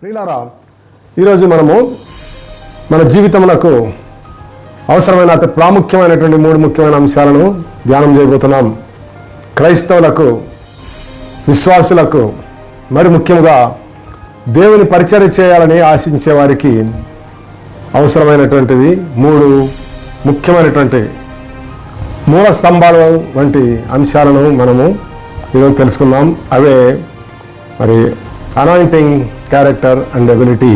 ప్రియులారా, ఈరోజు మనము మన జీవితములకు అవసరమైన అతి ప్రాముఖ్యమైనటువంటి 3 ముఖ్యమైన అంశాలను ధ్యానం చేయబోతున్నాం. క్రైస్తవులకు, విశ్వాసులకు, మరి ముఖ్యంగా దేవుని పరిచర్య చేయాలని ఆశించే వారికి అవసరమైనటువంటివి 3 ముఖ్యమైనటువంటి మూల స్తంభాలు వంటి అంశాలను మనము ఈరోజు తెలుసుకుందాం. అవే మరి అనాయింటింగ్, క్యారెక్టర్ అండ్ ఎబిలిటీ.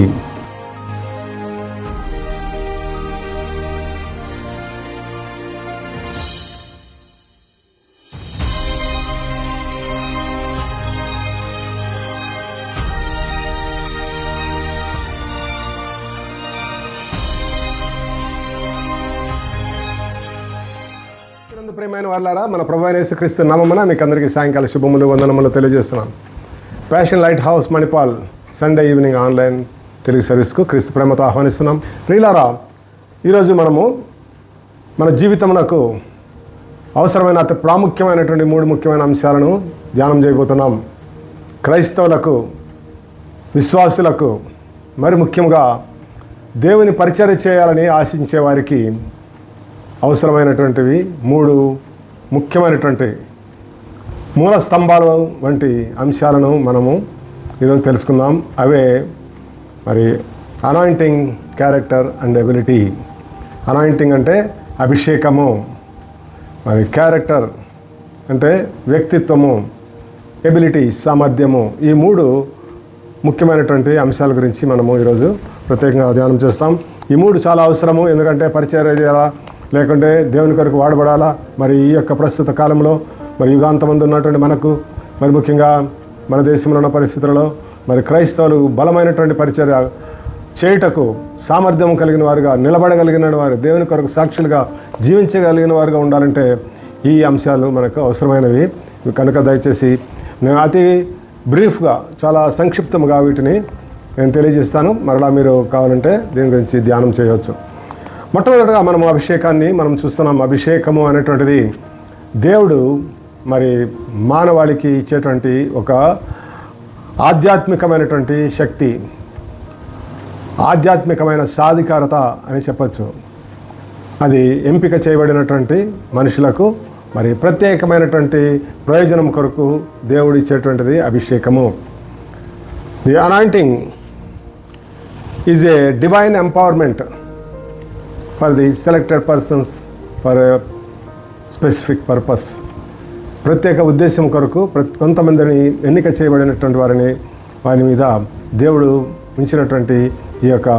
ప్రియమైన వాళ్ళారా, మన ప్రభువైన యేసుక్రీస్తు నామమున మీకు అందరికీ సాయంకాల శుభములు, వందనములు తెలియజేస్తున్నాం. Passion light house Manipal Sunday evening online Telugu సర్వీస్కు క్రీస్తు ప్రేమతో ఆహ్వానిస్తున్నాం. ప్రియులారా, ఈరోజు మనము మన జీవితమునకు అవసరమైన అతి ప్రాముఖ్యమైనటువంటి 3 ముఖ్యమైన అంశాలను ధ్యానం చేయబోతున్నాం. క్రైస్తవులకు, విశ్వాసులకు, మరి ముఖ్యంగా దేవుని పరిచర్య చేయాలని ఆశించే వారికి అవసరమైనటువంటివి 3 ముఖ్యమైనటువంటి మూల స్తంభాలు వంటి అంశాలను మనము ఈరోజు తెలుసుకుందాం. అవే మరి anointing, character and ability. Anointing అంటే అభిషేకము, మరి క్యారెక్టర్ అంటే వ్యక్తిత్వము, ఎబిలిటీ సామర్థ్యము. ఈ 3 ముఖ్యమైనటువంటి అంశాల గురించి మనము ఈరోజు ప్రత్యేకంగా ధ్యానం చేస్తాం. ఈ 3 చాలా అవసరము. ఎందుకంటే పరిచర్య చేయాలా, లేకుంటే దేవుని కొరకు వాడబడాలా. మరి ఈ యొక్క ప్రస్తుత కాలంలో మరి యుగాంతమందు ఉన్నటువంటి మనకు, మరి ముఖ్యంగా మన దేశంలో ఉన్న పరిస్థితులలో మరి క్రైస్తవులు బలమైనటువంటి పరిచర్య చేయుటకు సామర్థ్యం కలిగిన వారుగా, నిలబడగలిగిన వారు, దేవుని కొరకు సాక్షులుగా జీవించగలిగిన వారుగా ఉండాలంటే ఈ అంశాలు మనకు అవసరమైనవి. కనుక దయచేసి నేను అతి బ్రీఫ్గా, చాలా సంక్షిప్తంగా వీటిని నేను తెలియజేస్తాను. మరలా మీరు కావాలంటే దీని గురించి ధ్యానం చేయవచ్చు. మొట్టమొదటిగా మనము అభిషేకాన్ని మనం చూస్తున్నాం. అభిషేకము అనేటువంటిది దేవుడు మరి మానవాళికి ఇచ్చేటువంటి ఒక ఆధ్యాత్మికమైనటువంటి శక్తి, ఆధ్యాత్మికమైన సాధికారత అని చెప్పచ్చు. అది ఎంపిక చేయబడినటువంటి మనుషులకు మరి ప్రత్యేకమైనటువంటి ప్రయోజనం కొరకు దేవుడు ఇచ్చేటువంటిది అభిషేకము. The anointing is a divine empowerment for the selected persons for a specific purpose. ప్రత్యేక ఉద్దేశం కొరకు కొంతమందిని ఎన్నిక చేయబడినటువంటి వారి మీద దేవుడు ఉంచినటువంటి ఈ యొక్క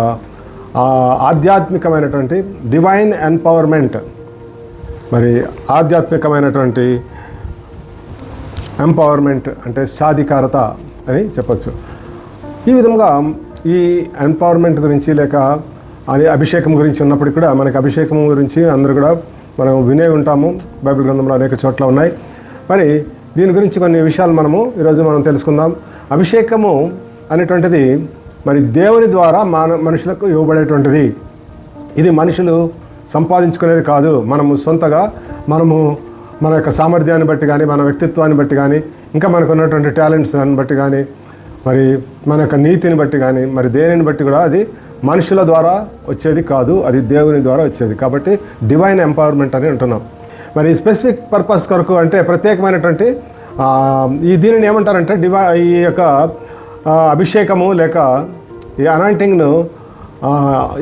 ఆధ్యాత్మికమైనటువంటి డివైన్ ఎంపవర్మెంట్, మరి ఆధ్యాత్మికమైనటువంటి ఎంపవర్మెంట్ అంటే సాధికారత అని చెప్పచ్చు. ఈ విధంగా ఈ ఎంపవర్మెంట్ గురించి లేక అని అభిషేకం గురించి ఉన్నప్పటికీ కూడా మనకి అభిషేకం గురించి అందరూ కూడా మనం వినే ఉంటాము. బైబిల్ గ్రంథంలో అనేక చోట్ల ఉన్నాయి. మరి దీని గురించి కొన్ని విషయాలు ఈరోజు మనం తెలుసుకుందాం. అభిషేకము అనేటువంటిది మరి దేవుని ద్వారా మనుషులకు ఇవ్వబడేటువంటిది. ఇది మనుషులు సంపాదించుకునేది కాదు. మనము సొంతగా మన యొక్క సామర్థ్యాన్ని బట్టి కానీ, మన వ్యక్తిత్వాన్ని బట్టి కానీ, ఇంకా మనకు ఉన్నటువంటి టాలెంట్స్ దాన్ని బట్టి కానీ, మరి మన యొక్క నీతిని బట్టి కానీ, మరి దేనిని బట్టి కూడా అది మనుషుల ద్వారా వచ్చేది కాదు, అది దేవుని ద్వారా వచ్చేది. కాబట్టి డివైన్ ఎంపవర్మెంట్ అని అంటున్నాం. మరి స్పెసిఫిక్ పర్పస్ కొరకు అంటే ప్రత్యేకమైనటువంటి దీనిని ఏమంటారంటే ఈ యొక్క అభిషేకము లేక ఈ అనాయింటింగ్ను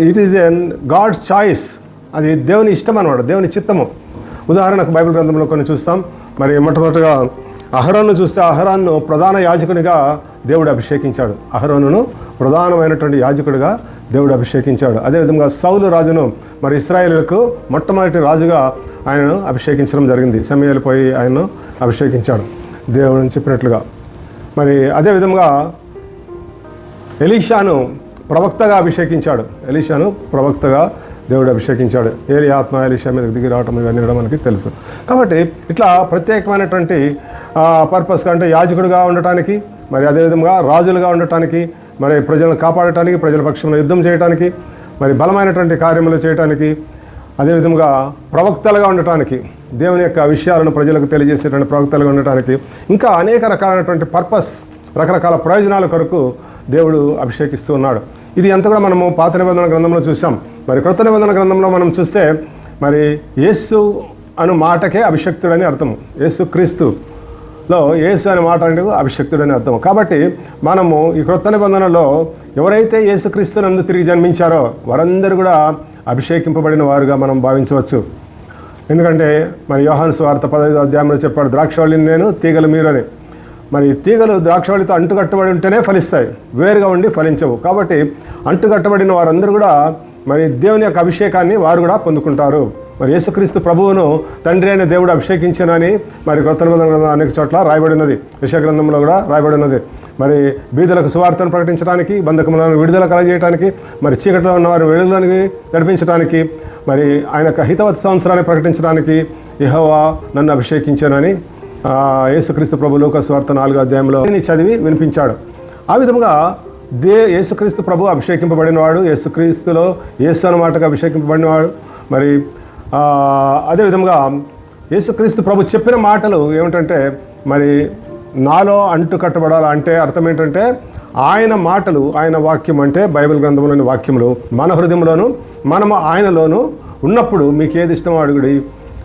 it is an God's choice. అది దేవుని ఇష్టం అన్నమాట, దేవుని చిత్తము. ఉదాహరణకు బైబిల్ గ్రంథంలో కొన్ని చూస్తాం. మరి మొట్టమొదటిగా అహరోను చూస్తే అహరోను ప్రధాన యాజకునిగా దేవుడు అభిషేకించాడు. అహరోనును ప్రధానమైనటువంటి యాజకుడిగా దేవుడు అభిషేకించాడు. అదేవిధంగా సౌలు రాజును మరి ఇశ్రాయేలులకు మొట్టమొదటి రాజుగా ఆయనను అభిషేకించడం జరిగింది. సమూయేలు పోయి ఆయనను అభిషేకించాడు దేవుడు చెప్పినట్లుగా. మరి అదేవిధంగా ఎలీషాను ప్రవక్తగా అభిషేకించాడు. ఎలీషాను ప్రవక్తగా దేవుడు అభిషేకించాడు. ఏలి ఆత్మ ఎలీషా మీద దిగి రావటం ఇవన్నీ కూడా మనకి తెలుసు. కాబట్టి ఇట్లా ప్రత్యేకమైనటువంటి పర్పస్ అంటే యాజకుడిగా ఉండటానికి, మరి అదేవిధంగా రాజులుగా ఉండటానికి, మరి ప్రజలను కాపాడటానికి, ప్రజల పక్షంలో యుద్ధం చేయడానికి, మరి బలమైనటువంటి కార్యములు చేయడానికి, అదేవిధంగా ప్రవక్తలుగా ఉండటానికి, దేవుని యొక్క విషయాలను ప్రజలకు తెలియజేసేటువంటి ప్రవక్తలుగా ఉండటానికి, ఇంకా అనేక రకాలైనటువంటి పర్పస్, రకరకాల ప్రయోజనాల కొరకు దేవుడు అభిషేకిస్తూ ఉన్నాడు. ఇది అంతా కూడా మనము పాత నిబంధన గ్రంథంలో చూసాం. మరి క్రొత్త నిబంధన గ్రంథంలో మనం చూస్తే మరి యేసు అను మాటకే అభిషక్తుడని అర్థము. యేసు క్రీస్తులో యేసు అనే మాట అంటే అభిషక్తుడని అర్థం. కాబట్టి మనము ఈ క్రొత్త నిబంధనలో ఎవరైతే యేసుక్రీస్తునందు తిరిగి జన్మించారో వారందరూ కూడా అభిషేకింపబడిన వారుగా మనం భావించవచ్చు. ఎందుకంటే మరి యోహాను సువార్త 15వ అధ్యాయంలో చెప్పాడు, ద్రాక్షవల్లిని నేను, తీగలు మీరు అని. మరి తీగలు ద్రాక్షవల్లితో అంటుకట్టబడి ఉంటేనే ఫలిస్తాయి, వేరుగా ఉండి ఫలించవు. కాబట్టి అంటుకట్టబడిన వారందరూ కూడా మరి దేవుని యొక్క అభిషేకాన్ని వారు కూడా పొందుకుంటారు. మరి యేసుక్రీస్తు ప్రభువును తండ్రి అయిన దేవుడు అభిషేకించనని మరి క్రొత్త నిబంధన అనేక చోట్ల రాయబడి ఉన్నది. యెషయా గ్రంథంలో కూడా రాయబడి ఉన్నది. మరి బీదలకు సువార్తను ప్రకటించడానికి, బంధకములను విడుదల కలగజేయడానికి, మరి చీకటిలో ఉన్న వారిని వెలుగులోనికి నడిపించడానికి, మరి ఆయన యొక్క హితవత్ సంవత్సరాన్ని ప్రకటించడానికి యెహోవా నన్ను అభిషేకించానని యేసుక్రీస్తు ప్రభు లూకా సువార్త 4వ అధ్యాయంలో చదివి వినిపించాడు. ఆ విధముగా యేసుక్రీస్తు ప్రభు అభిషేకింపబడినవాడు, యేసుక్రీస్తులో యేసు అన్న మాటకు అభిషేకింపబడినవాడు. మరి అదేవిధంగా యేసుక్రీస్తు ప్రభు చెప్పిన మాటలు ఏమిటంటే మరి నాలో అంటు కట్టబడాలి అంటే అర్థం ఏంటంటే ఆయన మాటలు, ఆయన వాక్యం అంటే బైబిల్ గ్రంథంలోని వాక్యములు మన హృదయంలోను మనము ఆయనలోను ఉన్నప్పుడు మీకు ఏది ఇష్టమో అడుగుడి,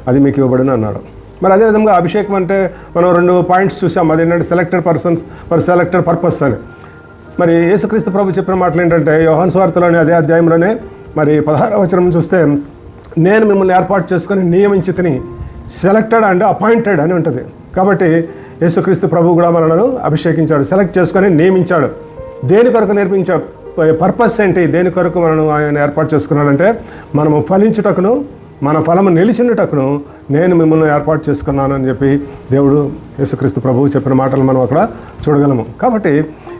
అది మీకు ఇవ్వబడును అన్నాడు. మరి అదేవిధంగా అభిషేకం అంటే మనం 2 పాయింట్స్ చూసాం. అదేంటంటే selected persons for selected purpose అని. మరి యేసుక్రీస్తు ప్రభు చెప్పిన మాటలు ఏంటంటే యోహాను సువార్తలోని అదే అధ్యాయంలోనే మరి 16వ వచనం చూస్తే, నేను మిమ్మల్ని ఏర్పాటు చేసుకొని నియమించి తిని, సెలెక్టెడ్ అండ్ అపాయింటెడ్ అని ఉంటుంది. కాబట్టి యేసుక్రీస్తు ప్రభు కూడా మనలను అభిషేకించాడు, సెలెక్ట్ చేసుకొని నియమించాడు. దేని కొరకు నేర్పించాడు, పర్పస్ ఏంటి, దేని కొరకు మనను ఆయన ఏర్పాటు చేసుకున్నాడంటే మనము ఫలించుటకును, మన ఫలము నిలిచిండుటకును నేను మిమ్మల్ని ఏర్పాటు చేసుకున్నాను అని చెప్పి దేవుడు యేసుక్రీస్తు ప్రభువు చెప్పిన మాటలు మనం అక్కడ చూడగలము. కాబట్టి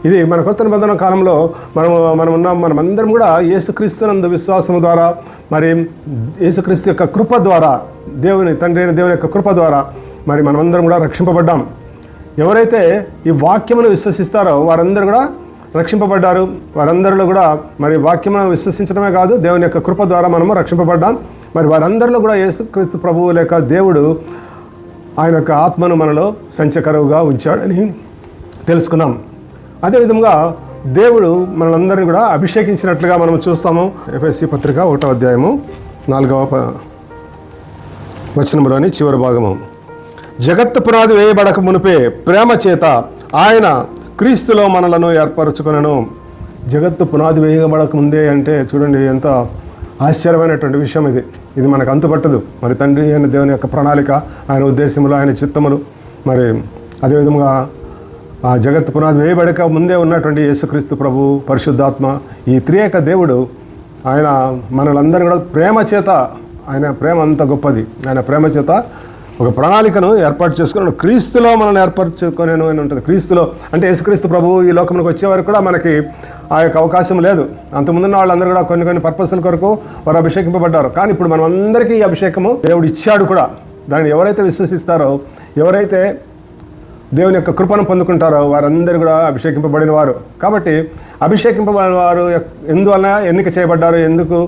ఇది మన కొత్త నిబంధన కాలంలో మనమందరం కూడా యేసుక్రీస్తునందు విశ్వాసము ద్వారా, మరి యేసుక్రీస్తు యొక్క కృప ద్వారా, తండ్రి అయిన దేవుని యొక్క కృప ద్వారా మరి మనమందరం కూడా రక్షింపబడ్డాం. ఎవరైతే ఈ వాక్యమును విశ్వసిస్తారో వారందరూ కూడా రక్షింపబడ్డారు. వారందరిలో కూడా మరి వాక్యమును విశ్వసించడమే కాదు, దేవుని యొక్క కృప ద్వారా మనము రక్షింపబడ్డాం. మరి వారందరిలో కూడా యేసుక్రీస్తు ప్రభువు లేక దేవుడు ఆయన యొక్క ఆత్మను మనలో సంచకరువుగా ఉంచాడని తెలుసుకున్నాం. అదేవిధంగా దేవుడు మనందరినీ కూడా అభిషేకించినట్లుగా మనం చూస్తాము. ఎఫెసీ పత్రిక 1వ అధ్యాయము 4వ వచనంలోని చివరి భాగము, జగత్తు పునాది వేయబడక మునిపే ప్రేమ చేత ఆయన క్రీస్తులో మనలను ఏర్పరచుకొనెను. జగత్తు పునాది వేయబడక ముందే అంటే చూడండి ఎంత ఆశ్చర్యమైనటువంటి విషయం ఇది మనకు అంతుపట్టదు. మరి తండ్రి అయిన దేవుని యొక్క ప్రణాళిక, ఆయన ఉద్దేశములు, ఆయన చిత్తములు, మరి అదేవిధంగా ఆ జగత్తు పునాది వేయబడక ముందే ఉన్నటువంటి యేసుక్రీస్తు ప్రభు, పరిశుద్ధాత్మ, ఈ త్రియేక దేవుడు ఆయన మనలందరూ కూడా ప్రేమ చేత, ఆయన ప్రేమ అంత గొప్పది, ఆయన ప్రేమ చేత ఒక ప్రణాళికను ఏర్పాటు చేసుకున్నాడు. క్రీస్తులో మనల్ని ఏర్పరచుకునేను అని ఉంటుంది. క్రీస్తులో అంటే యేసుక్రీస్తు ప్రభువు ఈ లోకంలోకి వచ్చే వరకు కూడా మనకి ఆ యొక్క అవకాశం లేదు. అంతకుముందున్న వాళ్ళందరూ కూడా కొన్ని పర్పస్ల కొరకు వారు అభిషేకింపబడ్డారు. కానీ ఇప్పుడు మనం అందరికీ ఈ అభిషేకము దేవుడు ఇచ్చాడు కూడా. దాన్ని ఎవరైతే విశ్వసిస్తారో, ఎవరైతే దేవుని యొక్క కృపను పొందుకుంటారో వారందరూ కూడా అభిషేకింపబడిన వారు. కాబట్టి అభిషేకింపబడిన వారు ఎందువల్ల ఎన్నిక చేయబడ్డారు, ఎందుకు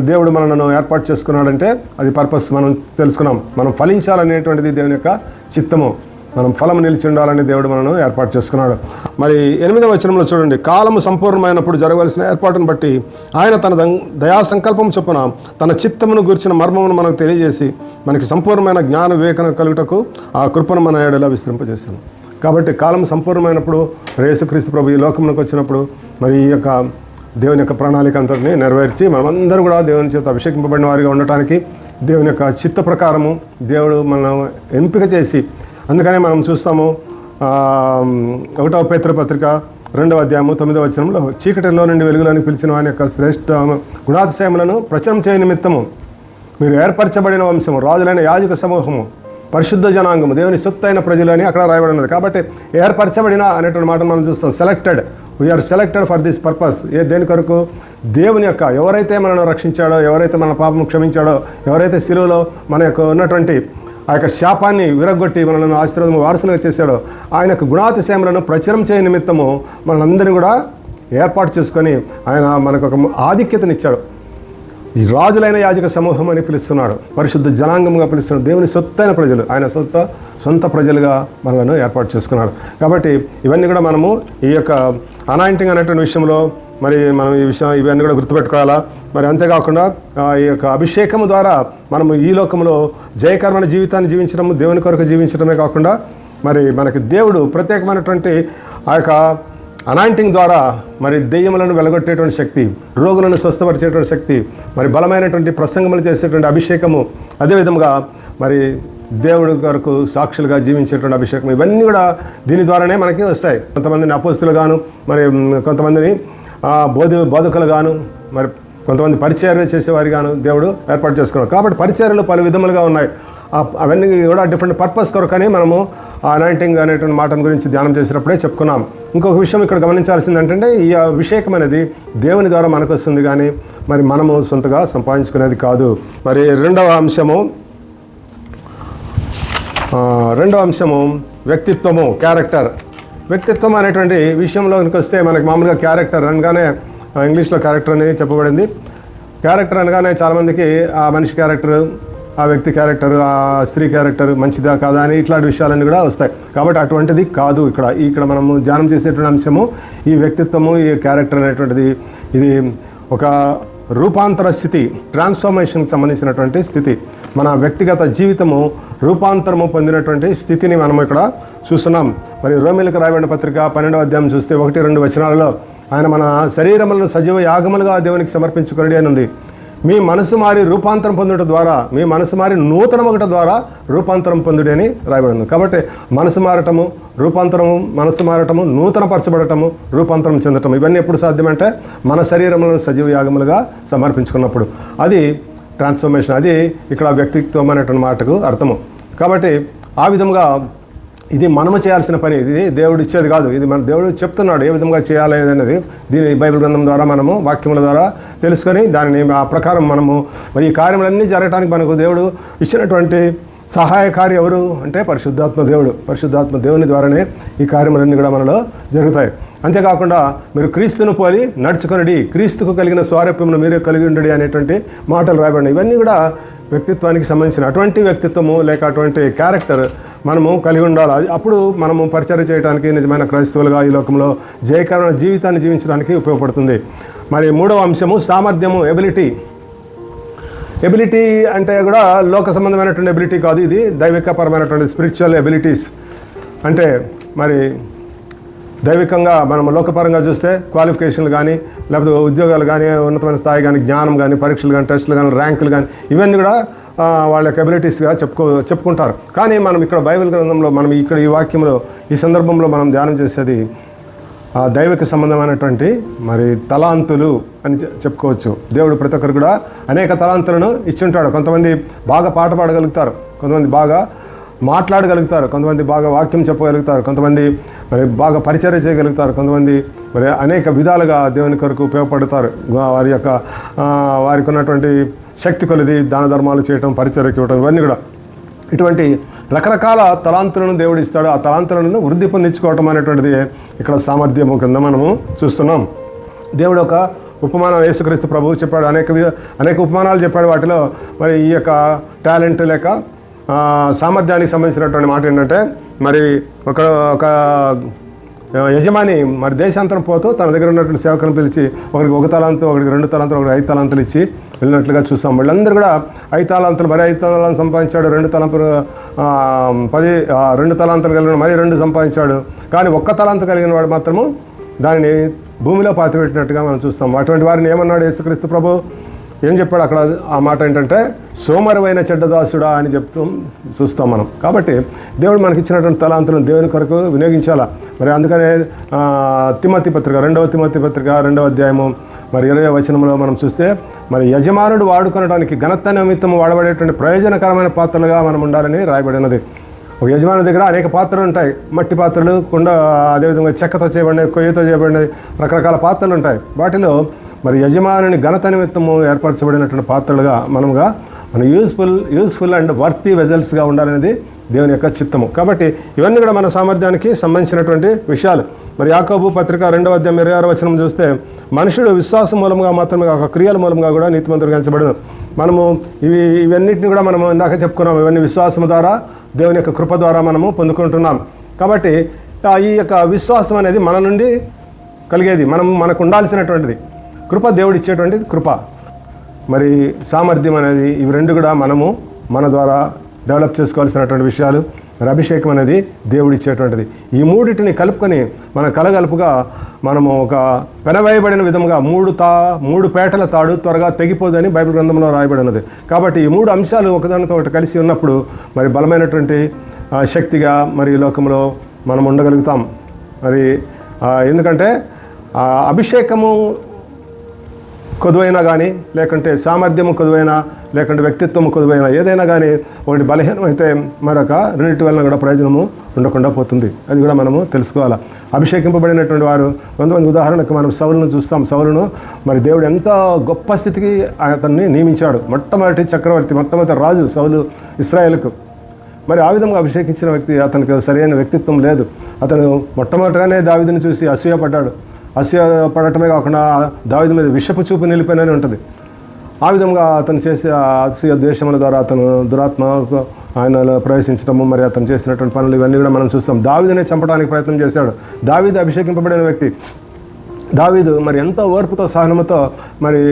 దేవుడు మనలను ఏర్పాటు చేసుకున్నాడంటే అది పర్పస్ మనం తెలుసుకున్నాం. మనం ఫలించాలనేటువంటిది దేవుని యొక్క చిత్తము. మనం ఫలం నిలిచి ఉండాలని దేవుడు మనను ఏర్పాటు చేసుకున్నాడు. మరి 8వ వచనంలో చూడండి, కాలము సంపూర్ణమైనప్పుడు జరగవలసిన ఏర్పాటును బట్టి ఆయన తన దయా సంకల్పం చొప్పున తన చిత్తమును గురించిన మర్మమును మనకు తెలియజేసి మనకి సంపూర్ణమైన జ్ఞాన వివేకం కలుగుటకు ఆ కృపను మన ఏడలా విస్తరింపజేస్తాను. కాబట్టి కాలం సంపూర్ణమైనప్పుడు యేసుక్రీస్తు ప్రభు ఈ లోకంలోకి వచ్చినప్పుడు మరి ఈ యొక్క దేవుని యొక్క ప్రణాళిక అంతటిని నెరవేర్చి మనమందరూ కూడా దేవుని చేత అభిషేకింపబడిన వారిగా ఉండటానికి దేవుని యొక్క చిత్త ప్రకారము దేవుడు మనం ఎంపిక చేసి, అందుకనే మనం చూస్తాము 1వ పేతురు పత్రిక 2వ అధ్యాయము 9వ వచనంలో, చీకటిలో నుండి వెలుగులోనికి పిలిచిన వాని యొక్క శ్రేష్ఠ గుణాతిశయములను ప్రచురం చేయ నిమిత్తము మీరు ఏర్పరచబడిన వంశము, రాజులైన యాజక సమూహము, పరిశుద్ధ జనాంగము, దేవుని సొత్తైన ప్రజలు అని అక్కడ రాయబడినది. కాబట్టి ఏర్పరచబడిన అనేటువంటి మాట మనం చూస్తాం. Selected, we are selected for this purpose. దేని కొరకు? దేవుని యొక్క ఎవరైతే మనను రక్షించాడో, ఎవరైతే మన పాపం క్షమించాడో, ఎవరైతే శిలువలో మన యొక్క ఉన్నటువంటి ఆ యొక్క శాపాన్ని విరగొట్టి మనలను ఆశీర్వాదము వారసులుగా చేశాడో, ఆయన యొక్క గుణాతిశయములను ప్రచురం చేయ నిమిత్తము మనందరినీ కూడా ఏర్పాటు చేసుకొని ఆయన మనకు ఒక ఆధిక్యతనిచ్చాడు. ఈ రాజులైన యాజక సమూహం అని పిలుస్తున్నాడు, పరిశుద్ధ జనాంగంగా పిలుస్తున్నాడు. దేవుని సొత్తైన ప్రజలు, ఆయన సొంత ప్రజలుగా మనలను ఏర్పాటు చేసుకున్నాడు. కాబట్టి ఇవన్నీ కూడా మనము ఈ యొక్క అనాయింటింగ్ అనేటువంటి విషయంలో మరి మనం ఇవన్నీ కూడా గుర్తుపెట్టుకోవాలా. మరి అంతేకాకుండా ఈ యొక్క అభిషేకము ద్వారా మనము ఈ లోకంలో జయకరమైన జీవితాన్ని జీవించడము, దేవుని కొరకు జీవించడమే కాకుండా మరి మనకి దేవుడు ప్రత్యేకమైనటువంటి ఆ యొక్క అనాయింటింగ్ ద్వారా మరి దెయ్యములను వెలగొట్టేటువంటి శక్తి, రోగులను స్వస్థపరిచేటువంటి శక్తి, మరి బలమైనటువంటి ప్రసంగములు చేసేటువంటి అభిషేకము, అదేవిధంగా మరి దేవుడి కొరకు సాక్షులుగా జీవించేటువంటి అభిషేకం, ఇవన్నీ కూడా దీని ద్వారానే మనకి వస్తాయి. కొంతమందిని అపోస్తులు గాను, మరి కొంతమందిని బోధకులు గాను, మరి కొంతమంది పరిచర్య చేసేవారి గాను దేవుడు ఏర్పాటు చేసుకున్నాడు. కాబట్టి పరిచర్యలు పలు విధములుగా ఉన్నాయి. అవన్నీ కూడా డిఫరెంట్ పర్పస్ కొరకని మనము ఆ అనాయింటింగ్ అనేటువంటి మాటను గురించి ధ్యానం చేసినప్పుడే చెప్పుకున్నాం. ఇంకొక విషయం ఇక్కడ గమనించాల్సింది ఏంటంటే, ఈ అభిషేకం అనేది దేవుని ద్వారా మనకు వస్తుంది, కానీ మరి మనము సొంతగా సంపాదించుకునేది కాదు. మరి రెండవ అంశము వ్యక్తిత్వము, క్యారెక్టర్. వ్యక్తిత్వం అనేటువంటి విషయంలోకి వస్తే మనకి మామూలుగా క్యారెక్టర్ అనగానే ఇంగ్లీష్లో క్యారెక్టర్ అని చెప్పబడింది. క్యారెక్టర్ అనగానే చాలామందికి ఆ మనిషి క్యారెక్టర్, ఆ వ్యక్తి క్యారెక్టర్, ఆ స్త్రీ క్యారెక్టర్ మంచిదా కాదా అని ఇట్లాంటి విషయాలన్నీ కూడా వస్తాయి. కాబట్టి అటువంటిది కాదు ఇక్కడ మనము ధ్యానం చేసేటువంటి అంశము ఈ వ్యక్తిత్వము, ఈ క్యారెక్టర్ అనేటువంటిది ఇది ఒక రూపాంతర స్థితి, ట్రాన్స్ఫర్మేషన్కి సంబంధించినటువంటి స్థితి. మన వ్యక్తిగత జీవితము రూపాంతరము పొందినటువంటి స్థితిని మనం ఇక్కడ చూస్తున్నాం. మరి రోమీయులకు రాయబడిన పత్రిక 12వ అధ్యాయం చూస్తే 1-2 వచనాలలో ఆయన మన శరీరములను సజీవ యాగములుగా దేవునికి సమర్పించుకొనుడి అని ఉంది. మీ మనసు మారి రూపాంతరం పొందుట ద్వారా, మీ మనసు మారి నూతనమొకట ద్వారా రూపాంతరం పొందుడి అని రాయబడింది. కాబట్టి మనసు మారటము, మనసు మారటము, నూతనపరచబడటము, రూపాంతరం చెందటం, ఇవన్నీ ఎప్పుడు సాధ్యమంటే మన శరీరములను సజీవ యాగములుగా సమర్పించుకున్నప్పుడు. అది ట్రాన్స్ఫర్మేషన్, అది ఇక్కడ వ్యక్తిత్వం అనేటువంటి మాటకు అర్థము. కాబట్టి ఆ విధంగా ఇది మనము చేయాల్సిన పని, ఇది దేవుడు ఇచ్చేది కాదు. ఇది మన దేవుడు చెప్తున్నాడు ఏ విధంగా చేయాలి అనేది. దీని బైబిల్ గ్రంథం ద్వారా మనము వాక్యముల ద్వారా తెలుసుకొని దానిని ఆ ప్రకారం మనము మరి ఈ కార్యములన్నీ జరగడానికి మనకు దేవుడు ఇచ్చినటువంటి సహాయకారి ఎవరు అంటే పరిశుద్ధాత్మ దేవుని ద్వారానే ఈ కార్యములన్నీ కూడా మనలో జరుగుతాయి. అంతేకాకుండా మీరు క్రీస్తును పోలి నడుచుకొనడి, క్రీస్తుకు కలిగిన స్వారూప్యమును మీరే కలిగి ఉండడి అనేటువంటి మాటలు రాయబడినాయి. ఇవన్నీ కూడా వ్యక్తిత్వానికి సంబంధించిన అటువంటి వ్యక్తిత్వము లేక అటువంటి క్యారెక్టర్ మనము కలిగి ఉండాలి. అప్పుడు మనము పరిచర్య చేయడానికి, నిజమైన క్రైస్తవులుగా ఈ లోకంలో జయకరమైన జీవితాన్ని జీవించడానికి ఉపయోగపడుతుంది. మరి మూడవ అంశము సామర్థ్యము, ఎబిలిటీ అంటే కూడా లోక సంబంధమైనటువంటి ఎబిలిటీ కాదు, ఇది దైవికపరమైనటువంటి స్పిరిచువల్ ఎబిలిటీస్. అంటే మరి దైవికంగా మనం లోకపరంగా చూస్తే క్వాలిఫికేషన్లు కానీ, లేకపోతే ఉద్యోగాలు కానీ, ఉన్నతమైన స్థాయి కానీ, జ్ఞానం కానీ, పరీక్షలు కానీ, టెస్టులు కానీ, ర్యాంకులు కానీ, ఇవన్నీ కూడా వాళ్ళ యొక్క ఎబిలిటీస్గా చెప్పుకుంటారు. కానీ మనం ఇక్కడ బైబిల్ గ్రంథంలో మనం ఇక్కడ ఈ వాక్యంలో ఈ సందర్భంలో మనం ధ్యానం చేసేది దైవిక సంబంధమైనటువంటి మరి తలాంతులు అని చెప్పుకోవచ్చు. దేవుడు ప్రతి ఒక్కరు కూడా అనేక తలాంతులను ఇచ్చుంటాడు. కొంతమంది బాగా పాట పాడగలుగుతారు, కొంతమంది బాగా మాట్లాడగలుగుతారు, కొంతమంది బాగా వాక్యం చెప్పగలుగుతారు, కొంతమంది మరి బాగా పరిచర్య చేయగలుగుతారు, కొంతమంది మరి అనేక విధాలుగా దేవుని కొరకు ఉపయోగపడతారు. వారికి ఉన్నటువంటి శక్తి కొలిది దాన ధర్మాలు చేయటం, పరిచర్యకి ఇవ్వటం, ఇవన్నీ కూడా ఇటువంటి రకరకాల తలాంతులను దేవుడు ఇస్తాడు. ఆ తలాంతులను వృద్ధి పొందించుకోవటం అనేటువంటిది ఇక్కడ సామర్థ్యము కింద మనము చూస్తున్నాం. దేవుడు ఒక ఉపమానం యేసుక్రీస్తు ప్రభువు చెప్పాడు, అనేక ఉపమానాలు చెప్పాడు. వాటిలో మరి ఈ యొక్క టాలెంట్ లేక సామర్థ్యానికి సంబంధించినటువంటి మాట ఏంటంటే, మరి ఒక యజమాని మరి దేశాంతరం పోతూ తన దగ్గర ఉన్నటువంటి సేవకులను పిలిచి ఒకరికి 1 తలాంతు, ఒకరికి 2 తలాంతులు, ఒకరికి 5 తలాంతులు ఇచ్చి వెళ్ళినట్లుగా చూస్తాం. వాళ్ళందరూ కూడా 5 తలాంతులు, మరి 5 తలాంతులు సంపాదించాడు, 2 తలాంతులు 2 తలాంతులు కలిగిన మరి 2 సంపాదించాడు. కానీ 1 తలాంతు కలిగిన వాడు మాత్రము దానిని భూమిలో పాతిపెట్టినట్టుగా మనం చూస్తాం. అటువంటి వారిని ఏమన్నాడు యేసుక్రీస్తు ప్రభు? ఏం చెప్పాడు అక్కడ? ఆ మాట ఏంటంటే సోమరువైన చెడ్డదాసుడా అని చూస్తాం మనం. కాబట్టి దేవుడు మనకి ఇచ్చినటువంటి తలాంతులను దేవుని కొరకు వినియోగించాలా. మరి అందుకనే తిమోతి పత్రిక 2వ తిమోతి పత్రిక 2వ అధ్యాయము మరి 20వ వచనంలో మనం చూస్తే మరి యజమానుడు వాడుకొనడానికి ఘనత నిమిత్తము వాడబడేటువంటి ప్రయోజనకరమైన పాత్రలుగా మనం ఉండాలని రాయబడినది. ఒక యజమాని దగ్గర అనేక పాత్రలు ఉంటాయి. మట్టి పాత్రలు, కుండ, అదేవిధంగా చెక్కతో చేయబడినవి, కొయ్యతో చేయబడినవి, రకరకాల పాత్రలు ఉంటాయి. వాటిలో మరి యజమానుని ఘనత నిమిత్తము ఏర్పరచబడినటువంటి పాత్రలుగా మన యూస్ఫుల్ అండ్ వర్తీ వెజల్స్గా ఉండాలనేది దేవుని యొక్క చిత్తము. కాబట్టి ఇవన్నీ కూడా మన సామర్థ్యానికి సంబంధించినటువంటి విషయాలు. మరి యాకోబు పత్రిక 2వ అధ్యాయం 26వ వచనం చూస్తే, మనుషుడు విశ్వాసం మూలంగా మాత్రమే కాక క్రియల మూలంగా కూడా నీతిమంతుడుగా ఎంచబడును. మనము ఇవన్నిటిని కూడా మనము ఇందాక చెప్పుకున్నాం. ఇవన్నీ విశ్వాసం ద్వారా, దేవుని యొక్క కృప ద్వారా మనము పొందుకుంటున్నాం. కాబట్టి ఈ యొక్క విశ్వాసం అనేది మన నుండి కలిగేది, మనకు ఉండాల్సినటువంటిది. కృప దేవుడు ఇచ్చేటువంటిది కృప. మరి సామర్థ్యం అనేది ఇవి రెండు కూడా మనము మన ద్వారా డెవలప్ చేసుకోవాల్సినటువంటి విషయాలు. మరి అభిషేకం అనేది దేవుడు ఇచ్చేటువంటిది. ఈ మూడింటిని కలుపుకొని మన కలగలుపుగా మనము ఒక పెనవేయబడిన విధముగా మూడు పేటల తాడు త్వరగా తెగిపోదని బైబిల్ గ్రంథంలో రాయబడినది. కాబట్టి ఈ మూడు అంశాలు ఒకదానితో ఒకటి కలిసి ఉన్నప్పుడు మరి బలమైనటువంటి శక్తిగా మరి ఈ లోకంలో మనం ఉండగలుగుతాం. మరి ఎందుకంటే అభిషేకము కొదువైనా కానీ, లేకుంటే సామర్థ్యము కొదువైనా, లేకుంటే వ్యక్తిత్వము కొదువైనా, ఏదైనా కానీ ఒకటి బలహీనమైతే మరొక రెండింటి వలన కూడా ప్రయోజనము ఉండకుండా పోతుంది. అది కూడా మనము తెలుసుకోవాలి. అభిషేకింపబడినటువంటి వారు కొంతమంది, ఉదాహరణకు మనం సౌలును చూస్తాం. సౌలును మరి దేవుడు ఎంత గొప్ప స్థితికి అతన్ని నియమించాడు. మొట్టమొదటి చక్రవర్తి, మొట్టమొదటి రాజు సౌలు ఇశ్రాయేలుకు. మరి ఆ విధంగా అభిషేకించిన వ్యక్తి, అతనికి సరైన వ్యక్తిత్వం లేదు. అతను మొట్టమొదటిగానే దావీదుని చూసి అసూయపడటమే కాకుండా దావీదు మీద విషపు చూపు నిలిపోయినని ఉంటుంది. ఆ విధంగా అతను చేసే అసూయ ద్వేషముల ద్వారా అతను దురాత్మకు ఆయనలో ప్రవేశించడము, మరి అతను చేసినటువంటి పనులు ఇవన్నీ కూడా మనం చూస్తాం. దావీదునే చంపడానికి ప్రయత్నం చేశాడు. దావీదు అభిషేకింపబడిన వ్యక్తి. దావీదు మరి ఎంతో ఓర్పుతో సహనముతో మరి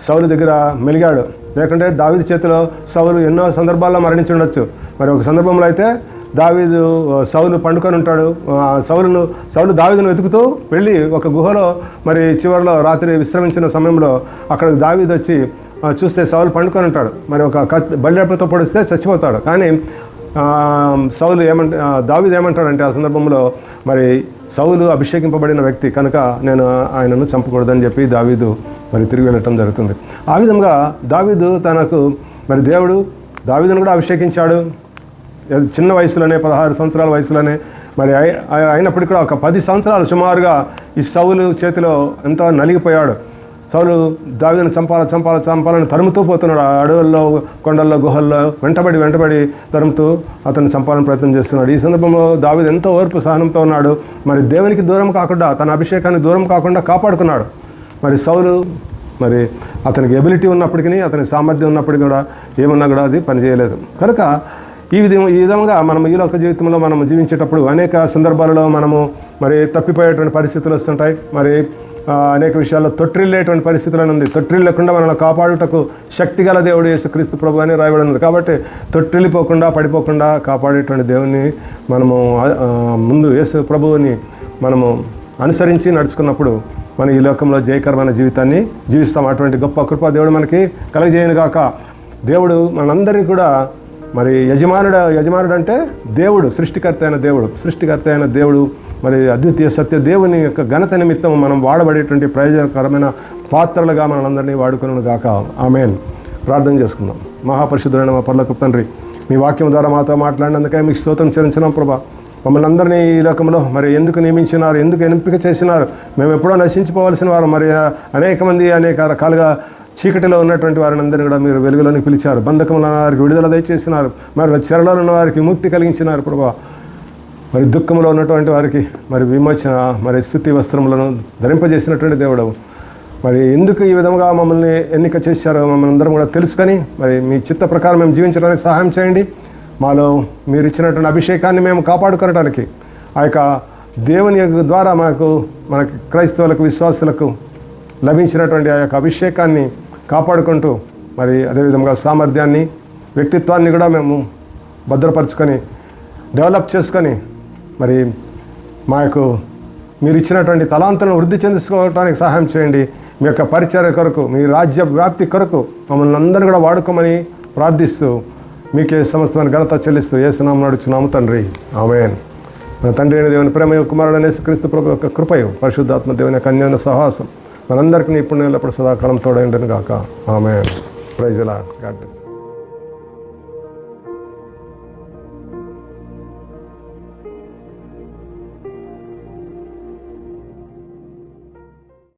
సౌలు దగ్గర మెలిగాడు. లేకుంటే దావీదు చేతిలో సౌలు ఎన్నో సందర్భాల్లో మరణించి ఉండొచ్చు. మరి ఒక సందర్భంలో అయితే సౌలు పండుకొని ఉంటాడు. సౌలు దావీదును వెతుకుతూ వెళ్ళి ఒక గుహలో మరి చివరిలో రాత్రి విశ్రమించిన సమయంలో అక్కడ దావీదు వచ్చి చూస్తే సౌలు పండుకొని ఉంటాడు. మరి ఒక బల్లెపతో పొడిస్తే చచ్చిపోతాడు. కానీ దావీదు ఏమంటాడంటే ఆ సందర్భంలో, మరి సౌలు అభిషేకింపబడిన వ్యక్తి కనుక నేను ఆయనను చంపకూడదని చెప్పి దావీదు మరి తిరిగి వెళ్ళటం జరుగుతుంది. ఆ విధంగా దావీదు తనకు మరి దేవుడు దావీదును కూడా అభిషేకించాడు. చిన్న వయసులోనే, 16 సంవత్సరాల వయసులోనే. మరి అయినప్పటికీ కూడా ఒక 10 సంవత్సరాలు సుమారుగా ఈ సౌలు చేతిలో ఎంతో నలిగిపోయాడు. సౌలు దావీదును చంపాలని తరుముతూ పోతున్నాడు. అడవుల్లో, కొండల్లో, గుహల్లో వెంటబడి తరుముతూ అతన్ని చంపాలని ప్రయత్నం చేస్తున్నాడు. ఈ సందర్భంలో దావీదు ఎంతో ఓర్పు సహనంతో ఉన్నాడు. మరి దేవునికి దూరం కాకుండా, తన అభిషేకాన్ని దూరం కాకుండా కాపాడుకున్నాడు. మరి సౌలు మరి అతనికి ఎబిలిటీ ఉన్నప్పటికీ, అతనికి సామర్థ్యం ఉన్నప్పటికీ కూడా ఏమన్నా కూడా అది పనిచేయలేదు. కనుక ఈ విధంగా మనం ఈ లోక జీవితంలో మనం జీవించేటప్పుడు అనేక సందర్భాలలో మనము మరి తప్పిపోయేటువంటి పరిస్థితులు వస్తుంటాయి. మరి అనేక విషయాల్లో తొట్టిల్లేటువంటి పరిస్థితులను ఉంది. తొట్టిల్లకుండా మనల్ని కాపాడుటకు శక్తిగల దేవుడు యేసుక్రీస్తు ప్రభు అని రాయబడి ఉంది. కాబట్టి తొట్టిల్లిపోకుండా, పడిపోకుండా కాపాడేటువంటి దేవుని మనము ముందు యేసు ప్రభువుని మనము అనుసరించి నడుచుకున్నప్పుడు మనం ఈ లోకంలో జయకరమైన జీవితాన్ని జీవిస్తాం. అటువంటి గొప్ప కృప దేవుడు మనకి కలగజేయను గాక. దేవుడు మనందరినీ కూడా మరి యజమానుడు అంటే దేవుడు, సృష్టికర్త అయిన దేవుడు మరి అద్వితీయ సత్య దేవుని యొక్క ఘనత నిమిత్తం మనం వాడబడేటువంటి ప్రయోజనకరమైన పాత్రలుగా మనందరినీ వాడుకును గాక. ఆమేన్. ప్రార్థన చేసుకుందాం. మహాపరిశుద్ధుడైన మా పరలోకపు తండ్రి, మీ వాక్యం ద్వారా మాతో మాట్లాడినందుకే మీకు స్తోత్రం చెల్లించినాం ప్రభా. మమ్మల్ని అందరినీ ఈ లోకంలో మరి ఎందుకు నియమించినారు, ఎందుకు ఎంపిక చేసినారు? మేము ఎప్పుడో నశించిపోవలసిన వారు. మరి అనేక మంది అనేక రకాలుగా చీకటిలో ఉన్నటువంటి వారిని అందరినీ కూడా మీరు వెలుగులోనికి పిలిచారు. బంధకంలో ఉన్న వారికి విడుదల దయచేసినారు. మరి చెరలో ఉన్న వారికి ముక్తి కలిగించినారు ప్రభా. మరి దుఃఖంలో ఉన్నటువంటి వారికి మరి విమోచన, మరి స్తుతి వస్త్రములను ధరింపజేసినటువంటి దేవుడు. మరి ఎందుకు ఈ విధంగా మమ్మల్ని ఎన్నిక చేశారో మమ్మల్ని అందరం కూడా తెలుసుకొని మరి మీ చిత్త ప్రకారం మేము జీవించడానికి సహాయం చేయండి. మాలో మీరు ఇచ్చినటువంటి అభిషేకాన్ని మేము కాపాడుకోవడానికి, ఆ యొక్క దేవుని ద్వారా మనకి క్రైస్తవులకు, విశ్వాసులకు లభించినటువంటి ఆ యొక్క అభిషేకాన్ని కాపాడుకుంటూ మరి అదేవిధంగా సామర్థ్యాన్ని, వ్యక్తిత్వాన్ని కూడా మేము భద్రపరుచుకొని డెవలప్ చేసుకొని మరి మీరు ఇచ్చినటువంటి తలాంతులను వృద్ధి చెందుకోవడానికి సహాయం చేయండి. మీ యొక్క పరిచర్య కొరకు, మీ రాజ్య వ్యాప్తి కొరకు మమ్మల్ని అందరూ కూడా వాడుకోమని ప్రార్థిస్తూ మీకే సమస్తమైన ఘనత చెల్లిస్తూ యేసునామమున అడుగుచున్నాము తండ్రి. ఆమేన్. మన తండ్రి అయిన దేవుని ప్రేమ, కుమారుడైన యేసుక్రీస్తు ప్రభు యొక్క కృపయు, పరిశుద్ధాత్మ దేవుని యొక్క అన్యోన్య సహవాసం మనందరికీ ఇప్పుడు ఎల్లప్పుడు సదాకాలం తోడైండును గాక. Amen. Praise the Lord. God bless.